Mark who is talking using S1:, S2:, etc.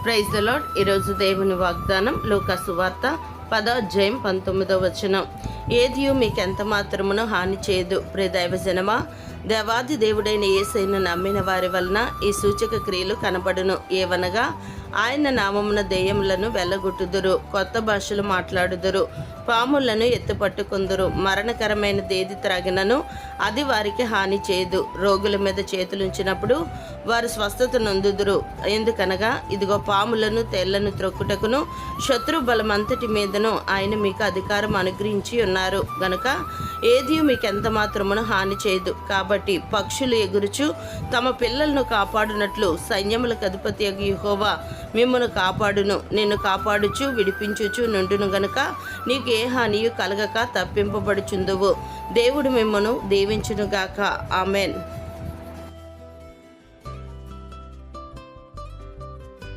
S1: Praise the lord. ఈరోజు దేవుని వాగ్దానం లూకా సువార్త 10వ అధ్యాయం 19వ వచనం. ఏదియు మీకెంత మాత్రమును హాని చేయదు. ప్రియ దైవజనమా, దేవాది దేవుడైన యేసయ్యను నమ్మిన వారి వలన ఈ సూచక క్రియలు కనబడును. ఏవనగా ఆయన నామమున దెయ్యములను వెళ్ళగొట్టుదురు, కొత్త భాషలు మాట్లాడుదురు, పాములను ఎత్తుపట్టుకుందురు, మరణకరమైన దేది త్రాగినను అది వారికి హాని చేయదు. రోగుల మీద చేతులుంచినప్పుడు వారు స్వస్థత నొందుదురు. ఎందుకనగా ఇదిగో పాములను తేళ్లను త్రొక్కుటకును శత్రు బలమంతటి మీదను ఆయన మీకు అధికారం అనుగ్రహించి ఉన్నారు గనుక ఏది మీకెంత మాత్రమును హాని చేయదు. కాబట్టి పక్షులు ఎగురుచు తమ పిల్లలను కాపాడునట్లు సైన్యములకు అధిపతి యెహోవా మిమ్మును కాపాడును. నిన్ను కాపాడుచు విడిపించుచు నుండును గనుక నీకు ఏ హానియు కలగక తప్పింపబడుచుందువు. దేవుడు మిమ్మును దీవించునుగాక. ఆమెన్.